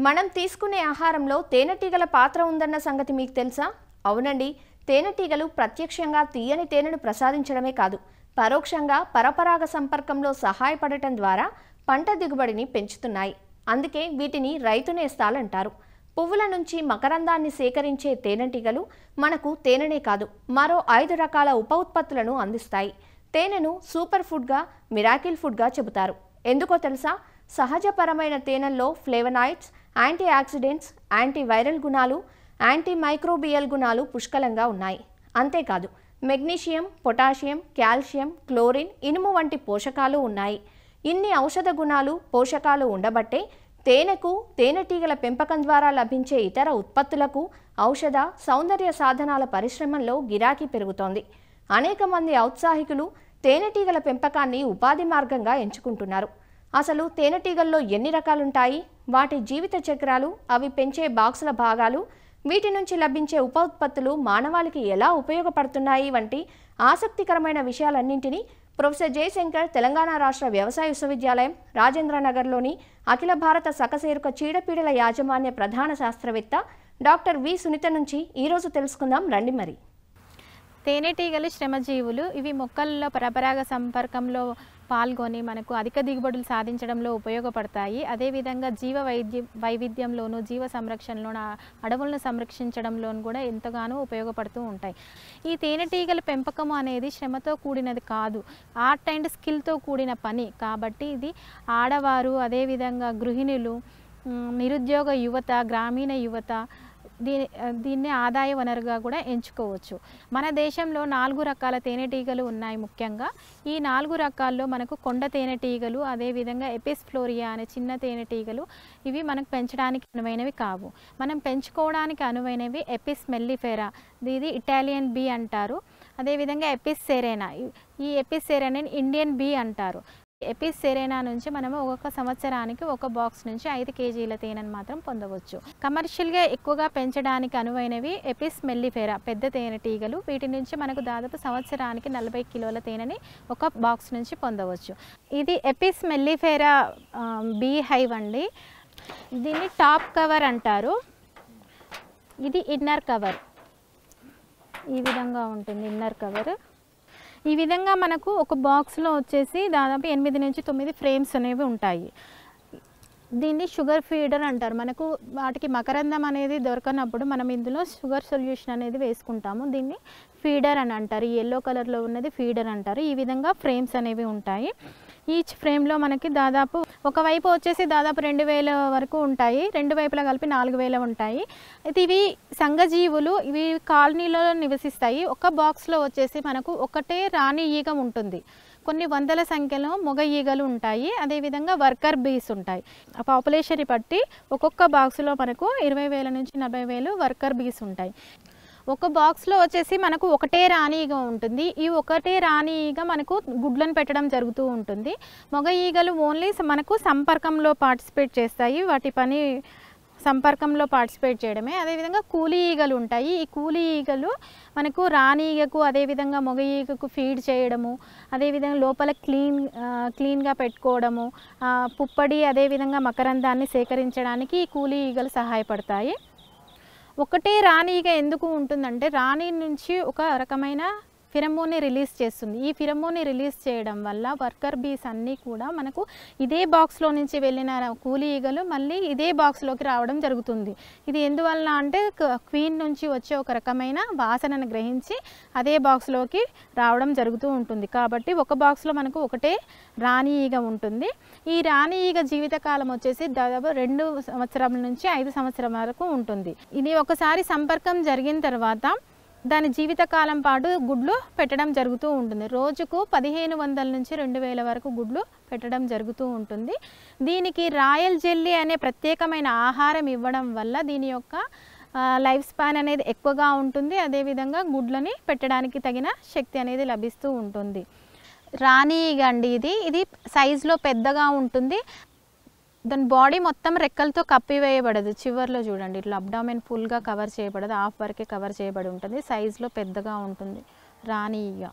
మనం తీసుకునే ఆహారంలో తేనెటీగల పాత్ర ఉందన్న సంగతి మీకు తెలుసా? అవునండి. తేనెటీగలు ప్రత్యక్షంగా తీయని తేనెను ప్రసాదించడమే కాదు, పరోక్షంగా పరపరాగ సంపర్కంలో సహాయపడటం ద్వారా పంట దిగుబడిని పెంచుతున్నాయి. అందుకే వీటిని రైతు నేస్తాలంటారు. పువ్వుల నుంచి మకరందాన్ని సేకరించే తేనెటీగలు మనకు తేనెనే కాదు, మరో 5 రకాల ఉప ఉత్పత్తులను అందిస్తాయి. తేనెను సూపర్ ఫుడ్గా, మిరాకిల్ ఫుడ్గా చెబుతారు. ఎందుకో తెలుసా? సహజపరమైన తేనెల్లో ఫ్లేవనాయిడ్స్, యాంటీ ఆక్సిడెంట్స్, యాంటీవైరల్ గుణాలు, యాంటీ మైక్రోబియల్ గుణాలు పుష్కలంగా ఉన్నాయి. అంతేకాదు, మెగ్నీషియం, పొటాషియం, కాల్షియం, క్లోరిన్, ఇనుము వంటి పోషకాలు ఉన్నాయి. ఇన్ని ఔషధ గుణాలు, పోషకాలు ఉండబట్టే తేనెకు, తేనెటీగల పెంపకం ద్వారా లభించే ఇతర ఉత్పత్తులకు ఔషధ, సౌందర్య సాధనాల పరిశ్రమల్లో గిరాకీ పెరుగుతోంది. అనేక మంది ఔత్సాహికులు తేనెటీగల పెంపకాన్ని ఉపాధి మార్గంగా ఎంచుకుంటున్నారు. అసలు తేనెటీగల్లో ఎన్ని రకాలుంటాయి, వాటి జీవిత చక్రాలు, అవి పెంచే బాక్సుల భాగాలు, వీటి నుంచి లభించే ఉప ఉత్పత్తులు మానవాళికి ఎలా ఉపయోగపడుతున్నాయి వంటి ఆసక్తికరమైన విషయాలన్నింటినీ ప్రొఫెసర్ జయశంకర్ తెలంగాణ రాష్ట్ర వ్యవసాయ విశ్వవిద్యాలయం రాజేంద్రనగర్లోని అఖిల భారత సకశేరుక చీడపీడల యాజమాన్య ప్రధాన శాస్త్రవేత్త డాక్టర్ వి సునీత నుంచి ఈరోజు తెలుసుకుందాం రండి. మరి తేనెటీగలు శ్రమజీవులు. ఇవి మొక్కల్లో పరపరాగ సంపర్కంలో పాల్గొని మనకు అధిక దిగుబడులు సాధించడంలో ఉపయోగపడతాయి. అదేవిధంగా వైవిధ్యంలోనూ, జీవ సంరక్షణలోనూ, అడవులను సంరక్షించడంలోనూ కూడా ఎంతగానో ఉపయోగపడుతూ ఉంటాయి. ఈ తేనెటీగల పెంపకం అనేది శ్రమతో కూడినది కాదు, ఆర్ట్ అండ్ స్కిల్తో కూడిన పని. కాబట్టి ఇది ఆడవారు, అదేవిధంగా గృహిణులు, నిరుద్యోగ యువత, గ్రామీణ యువత దీన్ని ఆదాయ వనరుగా కూడా ఎంచుకోవచ్చు. మన దేశంలో 4 రకాల తేనెటీగలు ఉన్నాయి. ముఖ్యంగా ఈ 4 రకాల్లో మనకు కొండ తేనెటీగలు, అదేవిధంగా ఎపిస్ ఫ్లోరియా అనే చిన్న తేనెటీగలు, ఇవి మనకు పెంచడానికి అనువైనవి కావు. మనం పెంచుకోవడానికి అనువైనవి ఎపిస్ మెల్లిఫెరా, ఇది ఇటాలియన్ బీ అంటారు. అదేవిధంగా ఎపిస్ సెరెనా, ఈ ఎపిస్ సెరెనాని ఇండియన్ బీ అంటారు. ఎపిస్ సెరెనా నుంచి మనము ఒక సంవత్సరానికి ఒక బాక్స్ నుంచి 5 కేజీల తేనెను మాత్రం పొందవచ్చు. కమర్షియల్గా ఎక్కువగా పెంచడానికి అనువైనవి ఎపిస్ మెల్లిఫెరా, పెద్ద తేనెటీగలు. వీటి నుంచి మనకు దాదాపు సంవత్సరానికి 40 కిలోల తేనెని ఒక బాక్స్ నుంచి పొందవచ్చు. ఇది ఎపిస్ మెల్లిఫెరా బీ హైవ్ అండి. దీన్ని టాప్ కవర్ అంటారు. ఇది ఇన్నర్ కవర్, ఈ విధంగా ఉంటుంది ఇన్నర్ కవర్. ఈ విధంగా మనకు ఒక బాక్స్లో వచ్చేసి దాదాపు 8 నుంచి 9 ఫ్రేమ్స్ అనేవి ఉంటాయి. దీన్ని షుగర్ ఫీడర్ అంటారు. మనకు వాటికి మకరందం అనేది దొరకనప్పుడు మనం ఇందులో షుగర్ సొల్యూషన్ అనేది వేసుకుంటాము. దీన్ని ఫీడర్ అని అంటారు. ఈ ఎల్లో కలర్లో ఉన్నది ఫీడర్ అంటారు. ఈ విధంగా ఫ్రేమ్స్ అనేవి ఉంటాయి. ఈచ్ ఫ్రేమ్లో మనకి దాదాపు ఒకవైపు వచ్చేసి దాదాపు 2000 వరకు ఉంటాయి, 2 వైపులా కలిపి 4000 ఉంటాయి. అయితే ఇవి సంఘజీవులు, ఇవి కాలనీలో నివసిస్తాయి. ఒక బాక్స్లో వచ్చేసి మనకు ఒకటే రాణి ఈగ ఉంటుంది, కొన్ని వందల సంఖ్యలో మగ ఈగలు ఉంటాయి. అదేవిధంగా వర్కర్ బీస్ ఉంటాయి. ఆ పాపులేషన్ బట్టి ఒక్కొక్క బాక్స్లో మనకు 20,000 నుంచి 40,000 వర్కర్ బీస్ ఉంటాయి. ఒక బాక్స్లో వచ్చేసి మనకు ఒకటే రాణి ఈగ ఉంటుంది. ఈ ఒకటే రాణి ఈగ మనకు గుడ్లను పెట్టడం జరుగుతూ ఉంటుంది. మగ ఈగలు ఓన్లీ మనకు సంపర్కంలో పార్టిసిపేట్ చేస్తాయి. వాటి పని సంపర్కంలో పార్టిసిపేట్ చేయడమే. అదేవిధంగా కూలీ ఈగలు ఉంటాయి. ఈ కూలీ ఈగలు మనకు రాణి ఈగకు, అదేవిధంగా మగ ఈగకు ఫీడ్ చేయడము, అదేవిధంగా లోపల క్లీన్గా పెట్టుకోవడము, పుప్పడి, అదేవిధంగా మకరందాన్ని సేకరించడానికి ఈ కూలీ ఈగలు సహాయపడతాయి. ఒకటే రాణి ఈగ ఎందుకు ఉంటుందంటే, రాణి నుంచి ఒక రకమైన ఫిరమోన్ని రిలీజ్ చేస్తుంది. ఈ ఫిరమోన్ని రిలీజ్ చేయడం వల్ల వర్కర్ బీస్ అన్నీ కూడా మనకు ఇదే బాక్స్లో నుంచి వెళ్ళిన కూలీ ఈగలు మళ్ళీ ఇదే బాక్స్లోకి రావడం జరుగుతుంది. ఇది ఎందువల్ల అంటే క్వీన్ నుంచి వచ్చే ఒక రకమైన వాసనను గ్రహించి అదే బాక్స్లోకి రావడం జరుగుతూ ఉంటుంది. కాబట్టి ఒక బాక్స్లో మనకు ఒకటే రాణి ఈగ ఉంటుంది. ఈ రాణి ఈగ జీవితకాలం వచ్చేసి దాదాపు 2 సంవత్సరాల నుంచి 5 సంవత్సరాల వరకు ఉంటుంది. ఇది ఒకసారి సంపర్కం జరిగిన తర్వాత దాని జీవితకాలం పాటు గుడ్లు పెట్టడం జరుగుతూ ఉంటుంది. రోజుకు 1500 నుంచి 2000 వరకు గుడ్లు పెట్టడం జరుగుతూ ఉంటుంది. దీనికి రాయల్ జెల్లీ అనే ప్రత్యేకమైన ఆహారం ఇవ్వడం వల్ల దీని యొక్క లైఫ్ స్పాన్ అనేది ఎక్కువగా ఉంటుంది. అదేవిధంగా గుడ్లని పెట్టడానికి తగిన శక్తి అనేది లభిస్తూ ఉంటుంది. రాణి ఈగ అండి ఇది సైజులో పెద్దగా ఉంటుంది. దాని బాడీ మొత్తం రెక్కలతో కప్పివేయబడదు. చివర్లో చూడండి, ఇట్లా అబ్డామెన్ ఫుల్గా కవర్ చేయబడదు, హాఫ్ వరకే కవర్ చేయబడి ఉంటుంది. సైజులో పెద్దగా ఉంటుంది రాణి ఈగ.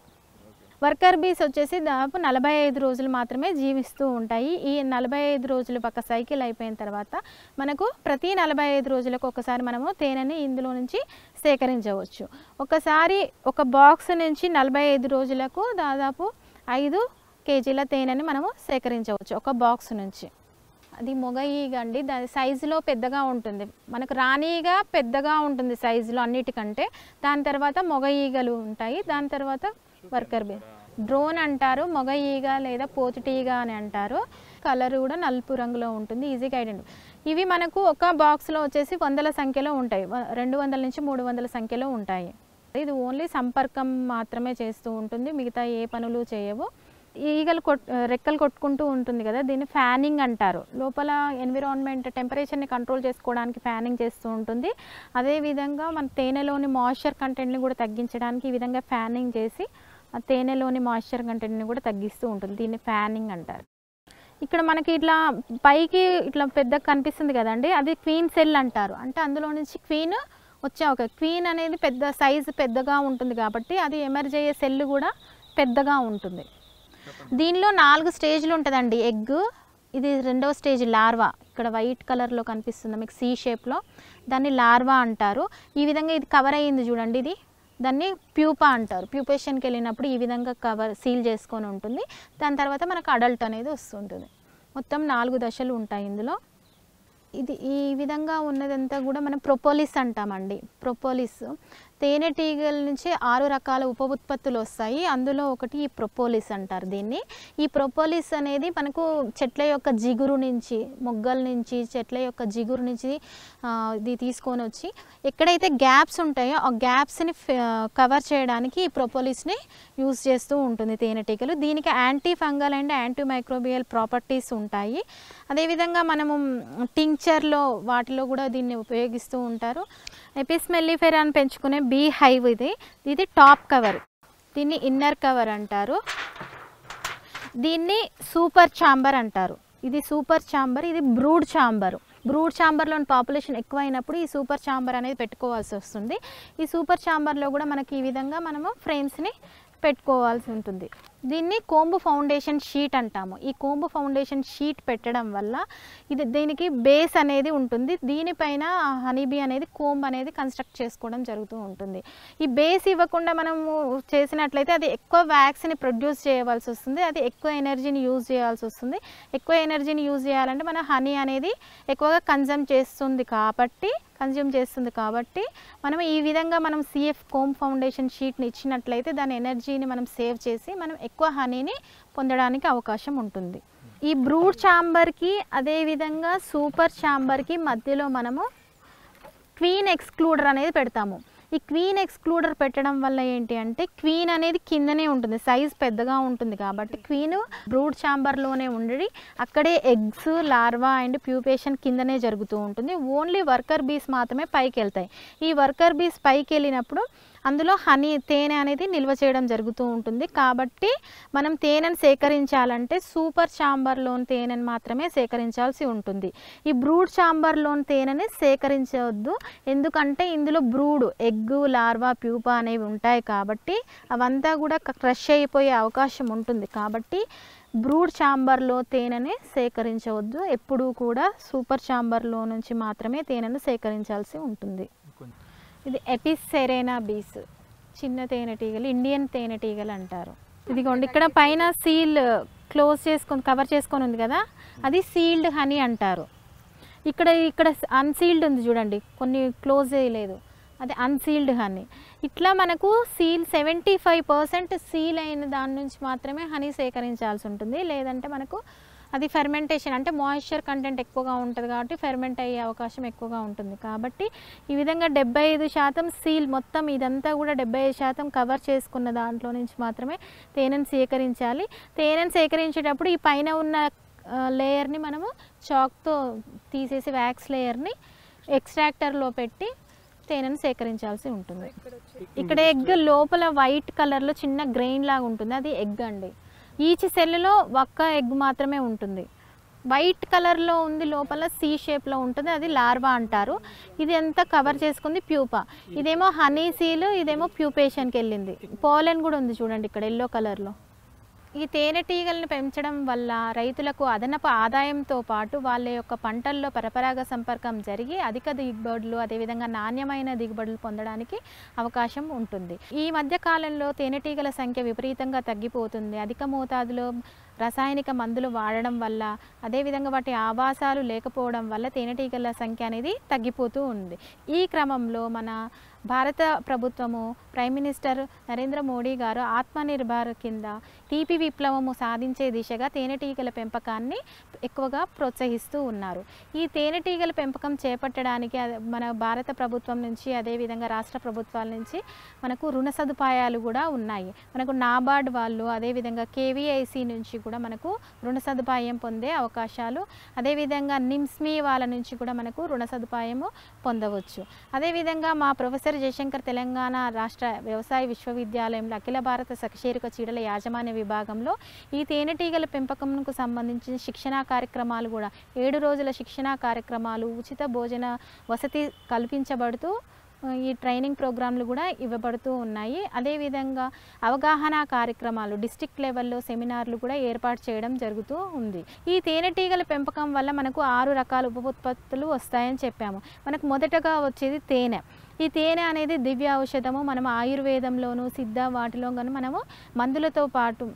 వర్కర్ బీస్ వచ్చేసి దాదాపు 45 రోజులు మాత్రమే జీవిస్తూ ఉంటాయి. ఈ 45 రోజులు ఒక సైకిల్ అయిపోయిన తర్వాత మనకు ప్రతి 45 రోజులకు ఒకసారి మనము తేనెని ఇందులో నుంచి సేకరించవచ్చు. ఒకసారి ఒక బాక్స్ నుంచి 45 రోజులకు దాదాపు 5 కేజీల తేనెని మనము సేకరించవచ్చు ఒక బాక్స్ నుంచి. అది మొగ ఈగ అండి, దాని సైజులో పెద్దగా ఉంటుంది. మనకు రాణిగా పెద్దగా ఉంటుంది సైజులో అన్నిటికంటే. దాని తర్వాత మొగ ఈగలు ఉంటాయి, దాని తర్వాత వర్కర్ బీ. డ్రోన్ అంటారు, మొగ ఈగ లేదా పోతుటీగ అని అంటారు. కలర్ కూడా నలుపు రంగులో ఉంటుంది, ఈజీగా ఐడెంటిఫై. ఇవి మనకు ఒక బాక్స్లో వచ్చేసి 100ల సంఖ్యలో ఉంటాయి, 200 నుంచి 300ల సంఖ్యలో ఉంటాయి. ఇది ఓన్లీ సంపర్కం మాత్రమే చేస్తూ ఉంటుంది, మిగతా ఏ పనులు చేయవు. ఈగలు రెక్కలు కొట్టుకుంటూ ఉంటుంది కదా, దీన్ని ఫ్యానింగ్ అంటారు. లోపల ఎన్విరాన్మెంట్ టెంపరేచర్ని కంట్రోల్ చేసుకోవడానికి ఫ్యానింగ్ చేస్తూ ఉంటుంది. అదేవిధంగా మన తేనెలోని మాయిశ్చర్ కంటెంట్ని కూడా తగ్గించడానికి ఈ విధంగా ఫ్యానింగ్ చేసి ఆ తేనెలోని మాయిశ్చర్ కంటెంట్ని కూడా తగ్గిస్తూ ఉంటుంది. దీన్ని ఫ్యానింగ్ అంటారు. ఇక్కడ మనకి ఇట్లా పైకి ఇట్లా పెద్దగా కనిపిస్తుంది కదండి, అది క్వీన్ సెల్ అంటారు. అంటే అందులో నుంచి క్వీన్ వచ్చే ఒక క్వీన్ అనేది పెద్ద సైజు పెద్దగా ఉంటుంది కాబట్టి అది ఎమర్జ్ అయ్యే సెల్ కూడా పెద్దగా ఉంటుంది. దీనిలో 4 స్టేజ్లు ఉంటుందండి. ఎగ్, ఇది 2వ స్టేజ్ లార్వా, ఇక్కడ వైట్ కలర్లో కనిపిస్తుంది మీకు సి షేప్లో, దాన్ని లార్వా అంటారు. ఈ విధంగా ఇది కవర్ అయ్యింది చూడండి, ఇది దాన్ని ప్యూపా అంటారు. ప్యూపేషన్కి వెళ్ళినప్పుడు ఈ విధంగా సీల్ చేసుకొని ఉంటుంది. దాని తర్వాత మనకు అడల్ట్ అనేది వస్తుంటుంది. మొత్తం 4 దశలు ఉంటాయి ఇందులో. ఇది ఈ విధంగా ఉన్నదంతా కూడా మనం ప్రొపోలిస్ అంటామండి. ప్రొపోలిస్ తేనెటీగల నుంచి 6 రకాల ఉప ఉత్పత్తులు వస్తాయి, అందులో ఒకటి ఈ ప్రొపోలిస్ అంటారు దీన్ని. ఈ ప్రొపోలిస్ అనేది మనకు చెట్ల యొక్క జిగురు నుంచి, మొగ్గల నుంచి, చెట్ల యొక్క జిగురు నుంచి ఇది తీసుకొని వచ్చి ఎక్కడైతే గ్యాప్స్ ఉంటాయో ఆ గ్యాప్స్ని కవర్ చేయడానికి ఈ ప్రొపోలిస్ని యూజ్ చేస్తూ ఉంటుంది తేనెటీగలు. దీనికి anti fungal and anti microbial properties ఉంటాయి. అదేవిధంగా మనము టింక్చర్లో వాటిలో కూడా దీన్ని ఉపయోగిస్తూ ఉంటారు. ఎపిస్ మెల్లిఫెరాని పెంచుకునే బీ హైవ్ ఇది టాప్ కవర్, దీన్ని ఇన్నర్ కవర్ అంటారు. దీన్ని సూపర్ ఛాంబర్ అంటారు. ఇది సూపర్ ఛాంబర్, ఇది బ్రూడ్ ఛాంబర్. బ్రూడ్ ఛాంబర్లోని పాపులేషన్ ఎక్కువైనప్పుడు ఈ సూపర్ ఛాంబర్ అనేది పెట్టుకోవాల్సి వస్తుంది. ఈ సూపర్ ఛాంబర్లో కూడా మనకి ఈ విధంగా మనము ఫ్రేమ్స్ని పెట్టుకోవాల్సి ఉంటుంది. దీన్ని కోంబు ఫౌండేషన్ షీట్ అంటాము. ఈ కోంబు ఫౌండేషన్ షీట్ పెట్టడం వల్ల దీనికి బేస్ అనేది ఉంటుంది. దీనిపైన హనీబీ అనేది కోంబ్ అనేది కన్స్ట్రక్ట్ చేసుకోవడం జరుగుతూ ఉంటుంది. ఈ బేస్ ఇవ్వకుండా మనము చేసినట్లయితే అది ఎక్కువ వ్యాక్స్ని ప్రొడ్యూస్ చేయవలసి వస్తుంది, అది ఎక్కువ ఎనర్జీని యూజ్ చేయాల్సి వస్తుంది. ఎక్కువ ఎనర్జీని యూజ్ చేయాలంటే మన హనీ అనేది ఎక్కువగా కన్జ్యూమ్ చేస్తుంది కాబట్టి మనం ఈ విధంగా మనం సిఎఫ్ కోంబ్ ఫౌండేషన్ షీట్ని ఇచ్చినట్లయితే దాని ఎనర్జీని మనం సేవ్ చేసి మనం ఎక్కువ హనీని పొందడానికి అవకాశం ఉంటుంది. ఈ బ్రూడ్ ఛాంబర్కి అదేవిధంగా సూపర్ ఛాంబర్కి మధ్యలో మనము క్వీన్ ఎక్స్క్లూడర్ అనేది పెడతాము. ఈ క్వీన్ ఎక్స్క్లూడర్ పెట్టడం వల్ల ఏంటి అంటే క్వీన్ అనేది కిందనే ఉంటుంది, సైజ్ పెద్దగా ఉంటుంది కాబట్టి క్వీన్ బ్రూడ్ ఛాంబర్లోనే ఉండి అక్కడే ఎగ్స్, లార్వా అండ్ ప్యూపేషన్ కిందనే జరుగుతూ ఉంటుంది. ఓన్లీ వర్కర్ బీస్ మాత్రమే పైకి వెళ్తాయి. ఈ వర్కర్ బీస్ పైకి వెళ్ళినప్పుడు అందులో తేనె అనేది నిల్వ చేయడం జరుగుతూ ఉంటుంది. కాబట్టి మనం తేనెను సేకరించాలంటే సూపర్ ఛాంబర్లోని తేనెను మాత్రమే సేకరించాల్సి ఉంటుంది. ఈ బ్రూడ్ ఛాంబర్లోని తేనెని సేకరించవద్దు, ఎందుకంటే ఇందులో బ్రూడ్, ఎగ్, లార్వా, ప్యూపా అనేవి ఉంటాయి కాబట్టి అవంతా కూడా క్రష్ అయిపోయే అవకాశం ఉంటుంది. కాబట్టి బ్రూడ్ ఛాంబర్లో తేనెని సేకరించవద్దు, ఎప్పుడూ కూడా సూపర్ ఛాంబర్లో నుంచి మాత్రమే తేనెను సేకరించాల్సి ఉంటుంది. ఇది ఎపిస్ సెరేనా బీస్, చిన్న తేనెటీగలు, ఇండియన్ తేనెటీగలు అంటారు. ఇదిగోండి ఇక్కడ పైన సీల్ క్లోజ్ చేసుకొని కవర్ చేసుకొని ఉంది కదా, అది సీల్డ్ హనీ అంటారు. ఇక్కడ అన్సీల్డ్ ఉంది చూడండి, కొన్ని క్లోజ్ చేయలేదు, అది అన్సీల్డ్ హనీ. ఇట్లా మనకు 75% సీల్ అయిన దాని నుంచి మాత్రమే హనీ సేకరించాల్సి ఉంటుంది. లేదంటే మనకు అది ఫెర్మెంటేషన్ అంటే మాయిశ్చర్ కంటెంట్ ఎక్కువగా ఉంటుంది కాబట్టి ఫెర్మెంట్ అయ్యే అవకాశం ఎక్కువగా ఉంటుంది. కాబట్టి ఈ విధంగా 75% సీల్, మొత్తం ఇదంతా కూడా 75% కవర్ చేసుకున్న దాంట్లో నుంచి మాత్రమే తేనెను సేకరించాలి. తేనెను సేకరించేటప్పుడు ఈ పైన ఉన్న లేయర్ని మనము చాక్తో తీసేసి వ్యాక్స్ లేయర్ని ఎక్స్ట్రాక్టర్లో పెట్టి తేనెను సేకరించాల్సి ఉంటుంది. ఇక్కడ ఎగ్ లోపల వైట్ కలర్లో చిన్న గ్రెయిన్ లాగా ఉంటుంది, అది ఎగ్ అండి. ఈచ్ సెల్లో ఒక్క ఎగ్ మాత్రమే ఉంటుంది. వైట్ కలర్లో ఉంది, లోపల సి షేప్లో ఉంటుంది, అది లార్వా అంటారు. ఇది అంతా కవర్ చేసుకుంది ప్యూపా. ఇదేమో హనీ సీలు, ఇదేమో ప్యూపేషన్కి వెళ్ళింది. పోలెన్ కూడా ఉంది చూడండి ఇక్కడ ఎల్లో కలర్లో. ఈ తేనెటీగలను పెంచడం వల్ల రైతులకు అదనపు ఆదాయంతో పాటు వాళ్ళ యొక్క పంటల్లో పరపరాగ సంపర్కం జరిగి అధిక దిగుబడులు, అదేవిధంగా నాణ్యమైన దిగుబడులు పొందడానికి అవకాశం ఉంటుంది. ఈ మధ్య కాలంలో తేనెటీగల సంఖ్య విపరీతంగా తగ్గిపోతుంది. అధిక మోతాదులో రసాయనిక మందులు వాడడం వల్ల, అదేవిధంగా వాటి ఆవాసాలు లేకపోవడం వల్ల తేనెటీగల సంఖ్య అనేది తగ్గిపోతూ ఉంది. ఈ క్రమంలో మన భారత ప్రభుత్వము, ప్రైమ్ మినిస్టర్ నరేంద్ర మోడీ గారు ఆత్మనిర్భర్ కింద టీపీ విప్లవము సాధించే దిశగా తేనెటీగల పెంపకాన్ని ఎక్కువగా ప్రోత్సహిస్తూ ఉన్నారు. ఈ తేనెటీగల పెంపకం చేపట్టడానికి మన భారత ప్రభుత్వం నుంచి, అదేవిధంగా రాష్ట్ర ప్రభుత్వాల నుంచి మనకు రుణ సదుపాయాలు కూడా ఉన్నాయి. మనకు నాబార్డ్ వాళ్ళు, అదేవిధంగా కేవీఐసి నుంచి కూడా మనకు రుణ సదుపాయం పొందే అవకాశాలు, అదేవిధంగా నిమ్స్మీ వాళ్ళ నుంచి కూడా మనకు రుణ సదుపాయము పొందవచ్చు. అదేవిధంగా మా ప్రొఫెసర్ జయశంకర్ తెలంగాణ రాష్ట్ర వ్యవసాయ విశ్వవిద్యాలయంలో అఖిల భారత సకశేరుక చీడల యాజమాన్య విభాగంలో ఈ తేనెటీగల పెంపకంకు సంబంధించిన శిక్షణా కార్యక్రమాలు కూడా 7 రోజుల శిక్షణా కార్యక్రమాలు, ఉచిత భోజన వసతి కల్పించబడుతూ ఈ ట్రైనింగ్ ప్రోగ్రాంలు కూడా ఇవ్వబడుతూ ఉన్నాయి. అదేవిధంగా అవగాహన కార్యక్రమాలు, డిస్ట్రిక్ట్ లెవెల్లో సెమినార్లు కూడా ఏర్పాటు చేయడం జరుగుతూ ఉంది. ఈ తేనెటీగల పెంపకం వల్ల మనకు 6 రకాల ఉప ఉత్పత్తులు వస్తాయని చెప్పాము. మనకు మొదటగా వచ్చేది తేనె. ఈ తేనె అనేది దివ్య ఔషధము. మనం ఆయుర్వేదంలోను, సిద్ధ వాటిలో కానీ మనము మందులతో పాటు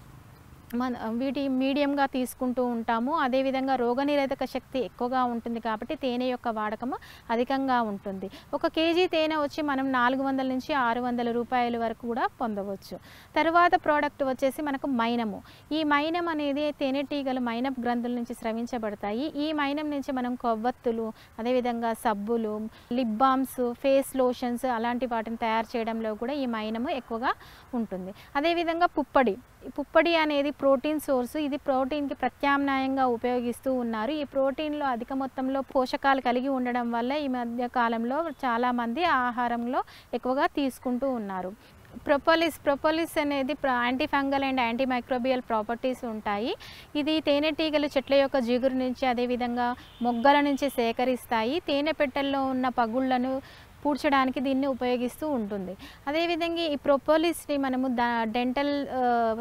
వీటి మీడియంగా తీసుకుంటూ ఉంటాము. అదేవిధంగా రోగనిరోధక శక్తి ఎక్కువగా ఉంటుంది కాబట్టి తేనె యొక్క వాడకము అధికంగా ఉంటుంది. 1 కేజీ తేనె వచ్చి మనం 400 నుంచి 600 రూపాయల వరకు కూడా పొందవచ్చు. తర్వాత ప్రోడక్ట్ వచ్చేసి మనకు మైనము. ఈ మైనం అనేది తేనెటీగలు మైనపు గ్రంథుల నుంచి స్రవించబడతాయి. ఈ మైనం నుంచి మనం కొవ్వొత్తులు, అదేవిధంగా సబ్బులు, లిప్ బామ్స్, ఫేస్ లోషన్స్ అలాంటి వాటిని తయారు చేయడంలో కూడా ఈ మైనము ఎక్కువగా ఉంటుంది. అదేవిధంగా పుప్పడి అనేది ప్రోటీన్ సోర్సు. ఇది ప్రోటీన్కి ప్రత్యామ్నాయంగా ఉపయోగిస్తూ ఉన్నారు. ఈ ప్రోటీన్లో అధిక మొత్తంలో పోషకాలు కలిగి ఉండడం వల్ల ఈ మధ్య కాలంలో చాలామంది ఆహారంలో ఎక్కువగా తీసుకుంటూ ఉన్నారు. ప్రొపోలిస్ అనేది anti fungal and anti microbial properties ఉంటాయి. ఇది తేనెటీగలు చెట్ల యొక్క జిగురు నుంచి, అదేవిధంగా మొగ్గల నుంచి సేకరిస్తాయి. తేనె పెట్టెల్లో ఉన్న పగుళ్లను పూడ్చడానికి దీన్ని ఉపయోగిస్తూ ఉంటుంది. అదేవిధంగా ఈ ప్రొపోలిస్ని మనము డెంటల్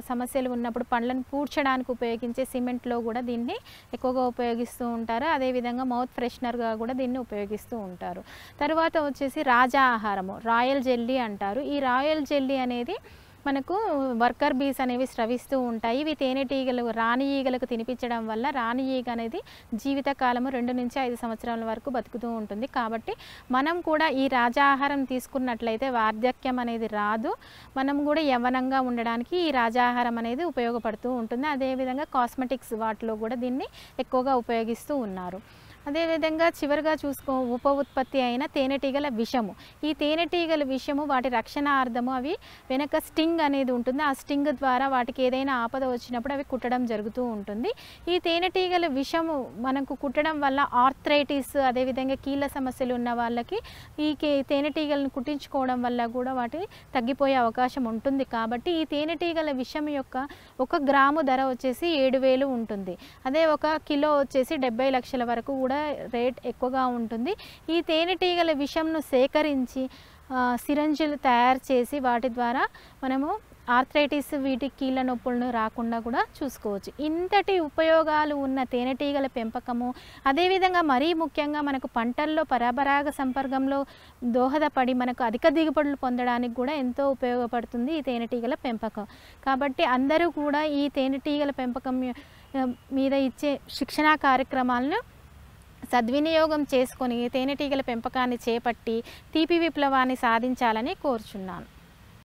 సమస్యలు ఉన్నప్పుడు పండ్లను పూడ్చడానికి ఉపయోగించే సిమెంట్లో కూడా దీన్ని ఎక్కువగా ఉపయోగిస్తూ ఉంటారు. అదేవిధంగా మౌత్ ఫ్రెషనర్గా కూడా దీన్ని ఉపయోగిస్తూ ఉంటారు. తర్వాత వచ్చేసి రాజా ఆహారము, రాయల్ జెల్లీ అంటారు. ఈ రాయల్ జెల్లీ అనేది మనకు వర్కర్ బీస్ అనేవి స్రవిస్తూ ఉంటాయి. ఇవి తేనెటీగలు, రాణి ఈగలకు తినిపించడం వల్ల రాణి ఈగ అనేది జీవితకాలము 2 నుంచి 5 సంవత్సరాల వరకు బతుకుతూ ఉంటుంది. కాబట్టి మనం కూడా ఈ రాజాహారం తీసుకున్నట్లయితే వార్ధక్యం అనేది రాదు. మనం కూడా యవ్వనంగా ఉండడానికి ఈ రాజాహారం అనేది ఉపయోగపడుతూ ఉంటుంది. అదేవిధంగా కాస్మెటిక్స్ వాటిలో కూడా దీన్ని ఎక్కువగా ఉపయోగిస్తూ ఉన్నారు. అదేవిధంగా చివరిగా ఉప ఉత్పత్తి అయిన తేనెటీగల విషము. ఈ తేనెటీగల విషము వాటి రక్షణార్థము అవి వెనక స్టింగ్ అనేది ఉంటుంది. ఆ స్టింగ్ ద్వారా వాటికి ఏదైనా ఆపద వచ్చినప్పుడు అవి కుట్టడం జరుగుతూ ఉంటుంది. ఈ తేనెటీగల విషము మనకు కుట్టడం వల్ల ఆర్థరైటిస్, అదేవిధంగా కీళ్ళ సమస్యలు ఉన్న వాళ్ళకి ఈ తేనెటీగలను కుట్టించుకోవడం వల్ల కూడా వాటి తగ్గిపోయే అవకాశం ఉంటుంది. కాబట్టి ఈ తేనెటీగల విషం యొక్క 1 గ్రాము ధర వచ్చేసి 7,000 ఉంటుంది. అదే 1 కిలో వచ్చేసి 70 లక్షల వరకు కూడా రేట్ ఎక్కువగా ఉంటుంది. ఈ తేనెటీగల విషంను సేకరించి సిరంజిలు తయారు చేసి వాటి ద్వారా మనము ఆర్థరైటిస్, వీటి కీళ్ళ నొప్పులను రాకుండా కూడా చూసుకోవచ్చు. ఇంతటి ఉపయోగాలు ఉన్న తేనెటీగల పెంపకము, అదేవిధంగా మరీ ముఖ్యంగా మనకు పంటల్లో పరపరాగ సంపర్కంలో దోహదపడి మనకు అధిక దిగుబడులు పొందడానికి కూడా ఎంతో ఉపయోగపడుతుంది ఈ తేనెటీగల పెంపకం. కాబట్టి అందరూ కూడా ఈ తేనెటీగల పెంపకం మీద ఇచ్చే శిక్షణా కార్యక్రమాలను సద్వినియోగం చేసుకొని తేనెటీగల పెంపకాన్ని చేపట్టి తీపి విప్లవాన్ని సాధించాలని కోరుచున్నాను.